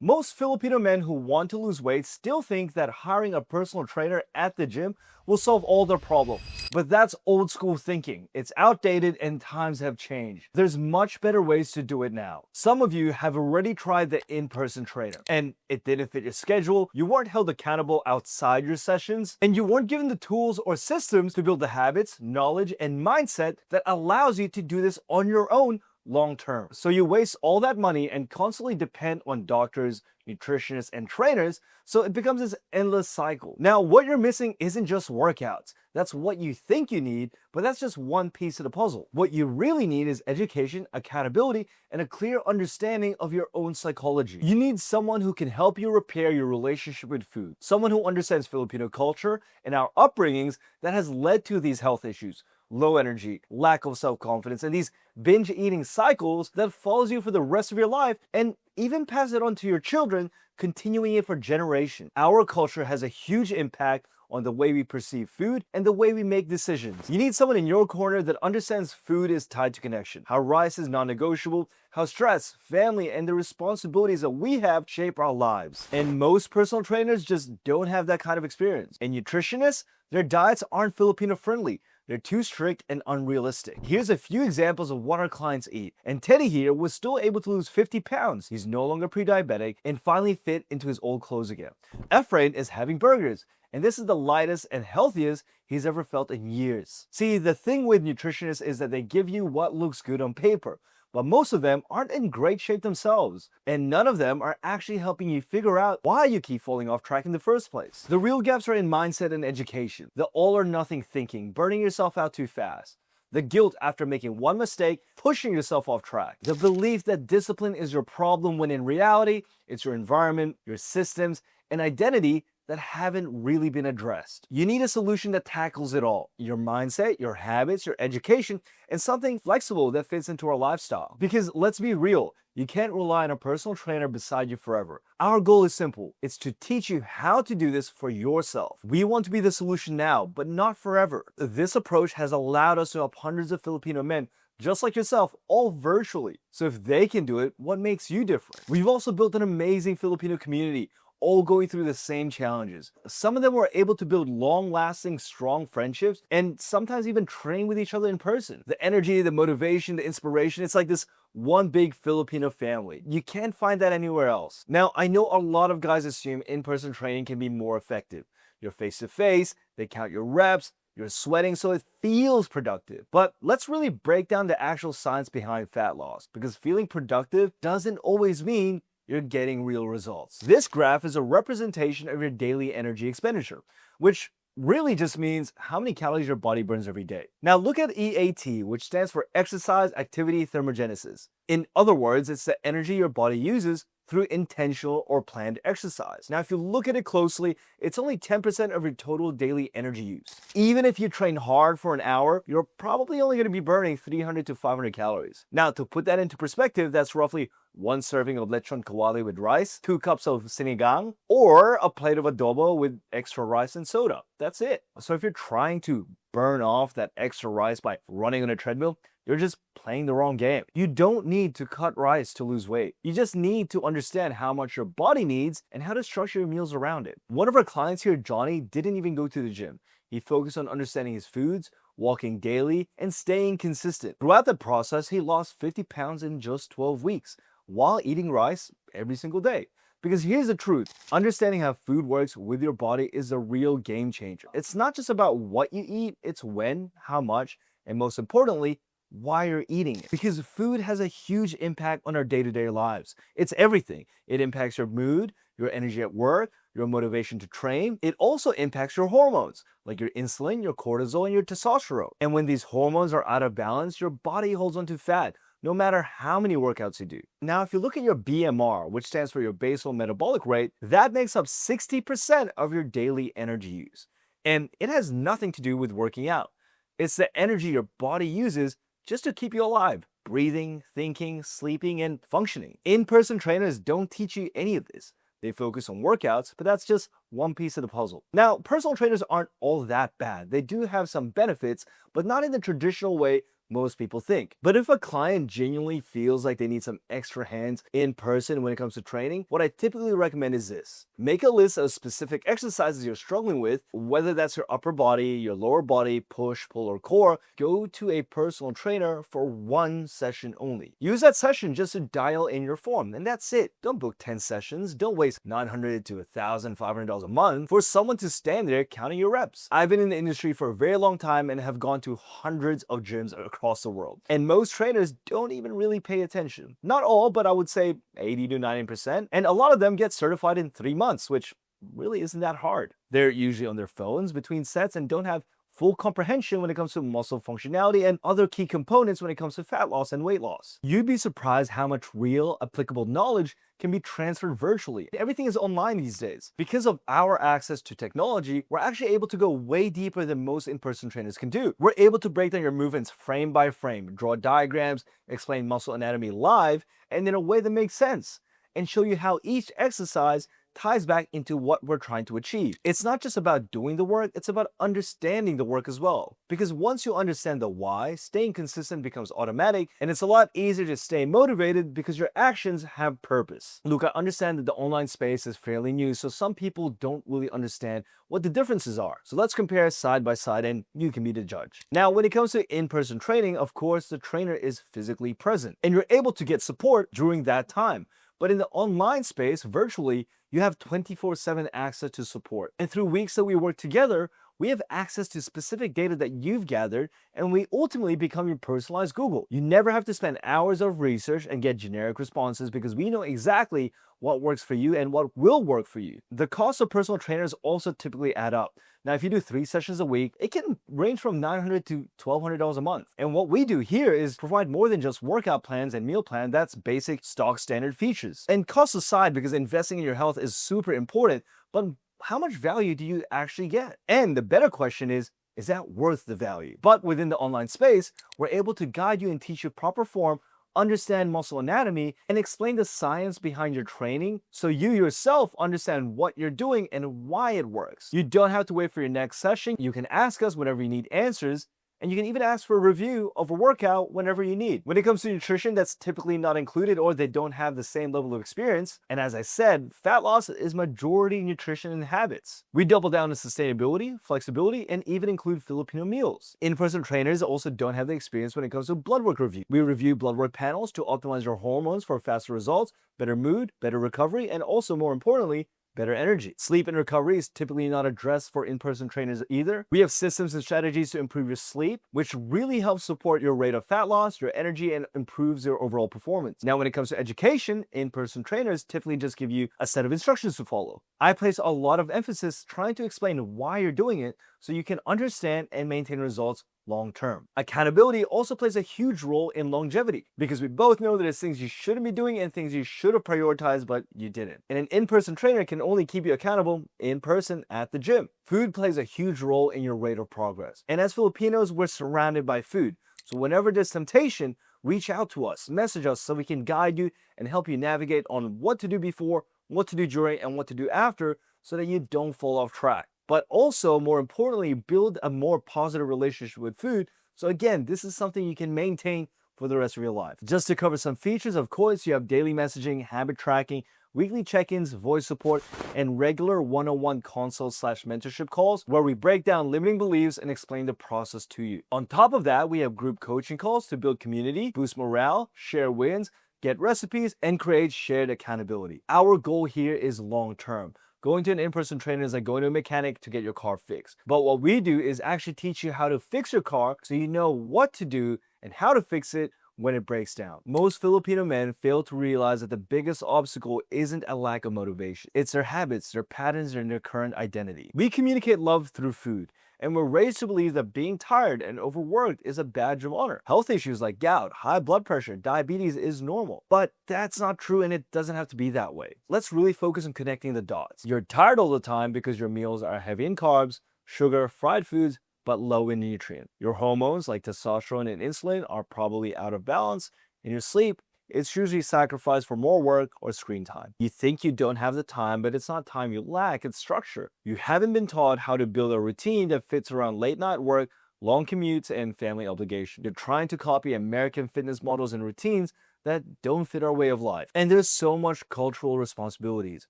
Most Filipino men who want to lose weight still think that hiring a personal trainer at the gym will solve all their problems. But that's old school thinking. It's outdated and times have changed. There's much better ways to do it now. Some of you have already tried the in-person trainer and it didn't fit your schedule, you weren't held accountable outside your sessions, and you weren't given the tools or systems to build the habits, knowledge, and mindset that allows you to do this on your own long term. So you waste all that money and constantly depend on doctors, nutritionists, and trainers, so it becomes this endless cycle. Now, what you're missing isn't just workouts. That's what you think you need, but that's just one piece of the puzzle. What you really need is education, accountability, and a clear understanding of your own psychology. You need someone who can help you repair your relationship with food, someone who understands Filipino culture and our upbringings that has led to these health issues, low energy, lack of self-confidence, and these binge eating cycles that follows you for the rest of your life and even pass it on to your children, continuing it for generations. Our culture has a huge impact on the way we perceive food and the way we make decisions. You need someone in your corner that understands food is tied to connection, how rice is non-negotiable, how stress, family, and the responsibilities that we have shape our lives. And most personal trainers just don't have that kind of experience. And nutritionists, their diets aren't Filipino friendly. They're too strict and unrealistic. Here's a few examples of what our clients eat. And Teddy here was still able to lose 50 pounds. He's no longer pre-diabetic and finally fit into his old clothes again. Efrain is having burgers, and this is the lightest and healthiest he's ever felt in years. See, the thing with nutritionists is that they give you what looks good on paper, but most of them aren't in great shape themselves, and none of them are actually helping you figure out why you keep falling off track in the first place. The real gaps are in mindset and education, the all or nothing thinking, burning yourself out too fast, the guilt after making one mistake, pushing yourself off track, the belief that discipline is your problem when in reality, it's your environment, your systems, and identity that haven't really been addressed. You need a solution that tackles it all: your mindset, your habits, your education, and something flexible that fits into our lifestyle. Because let's be real, you can't rely on a personal trainer beside you forever. Our goal is simple. It's to teach you how to do this for yourself. We want to be the solution now, but not forever. This approach has allowed us to help hundreds of Filipino men just like yourself, all virtually. So if they can do it, what makes you different? We've also built an amazing Filipino community, all going through the same challenges. Some of them were able to build long-lasting, strong friendships and sometimes even train with each other in person. The energy, the motivation, the inspiration, it's like this one big Filipino family. You can't find that anywhere else. Now, I know a lot of guys assume in-person training can be more effective. You're face-to-face, they count your reps, you're sweating, so it feels productive. But let's really break down the actual science behind fat loss, because feeling productive doesn't always mean you're getting real results. This graph is a representation of your daily energy expenditure, which really just means how many calories your body burns every day. Now look at EAT, which stands for exercise activity thermogenesis. In other words, it's the energy your body uses through intentional or planned exercise. Now, if you look at it closely, it's only 10% of your total daily energy use. Even if you train hard for an hour, you're probably only going to be burning 300 to 500 calories. Now, to put that into perspective, that's roughly one serving of lechon kawali with rice, 2 cups of sinigang, or a plate of adobo with extra rice and soda. That's it. So if you're trying to burn off that extra rice by running on a treadmill, you're just playing the wrong game. You don't need to cut rice to lose weight. You just need to understand how much your body needs and how to structure your meals around it. One of our clients here, Johnny, didn't even go to the gym. He focused on understanding his foods, walking daily, and staying consistent. Throughout the process, he lost 50 pounds in just 12 weeks while eating rice every single day. Because here's the truth, understanding how food works with your body is a real game changer. It's not just about what you eat, it's when, how much, and most importantly, why you're eating it. Because food has a huge impact on our day-to-day lives. It's everything. It impacts your mood, your energy at work, your motivation to train. It also impacts your hormones, like your insulin, your cortisol, and your testosterone. And when these hormones are out of balance, your body holds onto fat, no matter how many workouts you do. Now, if you look at your BMR, which stands for your basal metabolic rate, that makes up 60% of your daily energy use. And it has nothing to do with working out. It's the energy your body uses just to keep you alive, breathing, thinking, sleeping, and functioning. In-person trainers don't teach you any of this. They focus on workouts, but that's just one piece of the puzzle. Now, personal trainers aren't all that bad. They do have some benefits, but not in the traditional way most people think. But if a client genuinely feels like they need some extra hands in person when it comes to training, what I typically recommend is this. Make a list of specific exercises you're struggling with, whether that's your upper body, your lower body, push, pull, or core. Go to a personal trainer for one session only. Use that session just to dial in your form, and that's it. Don't book 10 sessions. Don't waste $900 to $1,500 a month for someone to stand there counting your reps. I've been in the industry for a very long time and have gone to hundreds of gyms across the world. And most trainers don't even really pay attention. Not all, but I would say 80 to 90%. And a lot of them get certified in 3 months, which really isn't that hard. They're usually on their phones between sets and don't have full comprehension when it comes to muscle functionality and other key components when it comes to fat loss and weight loss. You'd be surprised how much real, applicable knowledge can be transferred virtually. Everything is online these days. Because of our access to technology, we're actually able to go way deeper than most in-person trainers can do. We're able to break down your movements frame by frame, draw diagrams, explain muscle anatomy live, and in a way that makes sense, and show you how each exercise ties back into what we're trying to achieve. It's not just about doing the work, it's about understanding the work as well. Because once you understand the why, staying consistent becomes automatic, and it's a lot easier to stay motivated because your actions have purpose. Look, I understand that the online space is fairly new, so some people don't really understand what the differences are. So let's compare side by side and you can be the judge. Now, when it comes to in-person training, of course, the trainer is physically present and you're able to get support during that time. But in the online space, virtually, you have 24/7 access to support. And through weeks that we work together, we have access to specific data that you've gathered, and we ultimately become your personalized Google. You never have to spend hours of research and get generic responses because we know exactly what works for you and what will work for you. The cost of personal trainers also typically add up. Now, if you do 3 sessions a week, it can range from $900 to $1,200 a month. And what we do here is provide more than just workout plans and meal plan. That's basic stock standard features. And cost aside, because investing in your health is super important, but how much value do you actually get? And the better question is that worth the value? But within the online space, we're able to guide you and teach you proper form, understand muscle anatomy, and explain the science behind your training so you yourself understand what you're doing and why it works. You don't have to wait for your next session. You can ask us whenever you need answers, and you can even ask for a review of a workout whenever you need. When it comes to nutrition, that's typically not included or they don't have the same level of experience. And as I said, fat loss is majority nutrition and habits. We double down on sustainability, flexibility, and even include Filipino meals. In-person trainers also don't have the experience when it comes to blood work review. We review blood work panels to optimize your hormones for faster results, better mood, better recovery, and also more importantly, better energy. Sleep and recovery is typically not addressed for in-person trainers either. We have systems and strategies to improve your sleep, which really helps support your rate of fat loss, your energy, and improves your overall performance. Now, when it comes to education, in-person trainers typically just give you a set of instructions to follow. I place a lot of emphasis trying to explain why you're doing it so you can understand and maintain results long term. Accountability also plays a huge role in longevity because we both know that there's things you shouldn't be doing and things you should have prioritized but you didn't. And an in-person trainer can only keep you accountable in person at the gym. Food plays a huge role in your rate of progress. And as Filipinos, we're surrounded by food. So whenever there's temptation, reach out to us, message us so we can guide you and help you navigate on what to do before, what to do during, and what to do after so that you don't fall off track. But also, more importantly, build a more positive relationship with food. So again, this is something you can maintain for the rest of your life. Just to cover some features, of course, you have daily messaging, habit tracking, weekly check-ins, voice support, and regular one-on-one consult/mentorship calls where we break down limiting beliefs and explain the process to you. On top of that, we have group coaching calls to build community, boost morale, share wins, get recipes, and create shared accountability. Our goal here is long-term. Going to an in-person trainer is like going to a mechanic to get your car fixed. But what we do is actually teach you how to fix your car so you know what to do and how to fix it when it breaks down. Most Filipino men fail to realize that the biggest obstacle isn't a lack of motivation. It's their habits, their patterns, and their current identity. We communicate love through food, and we're raised to believe that being tired and overworked is a badge of honor. Health issues like gout, high blood pressure, diabetes is normal. But that's not true, and it doesn't have to be that way. Let's really focus on connecting the dots. You're tired all the time because your meals are heavy in carbs, sugar, fried foods, but low in nutrient. Your hormones like testosterone and insulin are probably out of balance, and your sleep it's usually sacrificed for more work or screen time. You think you don't have the time, but it's not time you lack, it's structure. You haven't been taught how to build a routine that fits around late night work, long commutes, and family obligation. They're trying to copy American fitness models and routines that don't fit our way of life. And there's so much cultural responsibilities.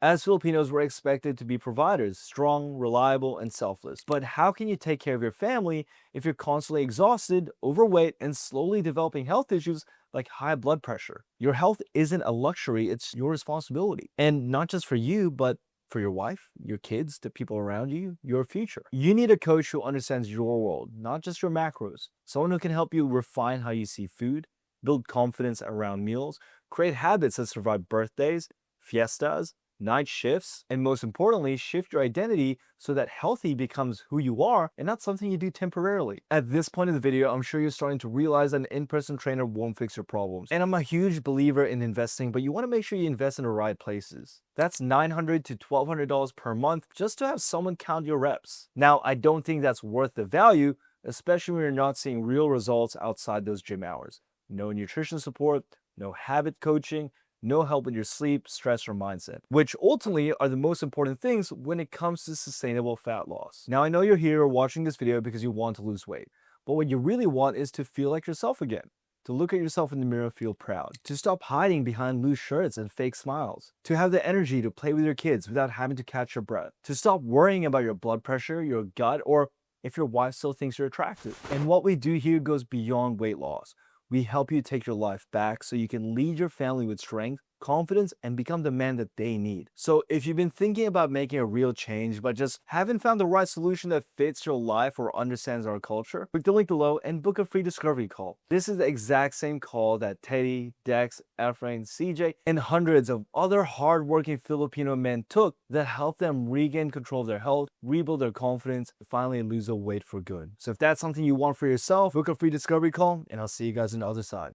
As Filipinos, we're expected to be providers, strong, reliable, and selfless. But how can you take care of your family if you're constantly exhausted, overweight, and slowly developing health issues like high blood pressure? Your health isn't a luxury, it's your responsibility. And not just for you, but for your wife, your kids, the people around you, your future. You need a coach who understands your world, not just your macros. Someone who can help you refine how you see food, build confidence around meals, create habits that survive birthdays, fiestas, night shifts, and most importantly, shift your identity so that healthy becomes who you are and not something you do temporarily. At this point in the video, I'm sure you're starting to realize that an in-person trainer won't fix your problems. And I'm a huge believer in investing, but you want to make sure you invest in the right places. That's $900 to $1,200 per month just to have someone count your reps. Now, I don't think that's worth the value, especially when you're not seeing real results outside those gym hours. No nutrition support, no habit coaching, no help with your sleep, stress, or mindset, which ultimately are the most important things when it comes to sustainable fat loss. Now, I know you're here watching this video because you want to lose weight, but what you really want is to feel like yourself again, to look at yourself in the mirror, feel proud, to stop hiding behind loose shirts and fake smiles, to have the energy to play with your kids without having to catch your breath, to stop worrying about your blood pressure, your gut, or if your wife still thinks you're attractive. And what we do here goes beyond weight loss. We help you take your life back so you can lead your family with strength, confidence, and become the man that they need. So if you've been thinking about making a real change but just haven't found the right solution that fits your life or understands our culture, click the link below and book a free discovery call. This is the exact same call that Teddy, Dex, Efrain, CJ, and hundreds of other hardworking Filipino men took that helped them regain control of their health, rebuild their confidence, and finally lose the weight for good. So if that's something you want for yourself, book a free discovery call, and I'll see you guys on the other side.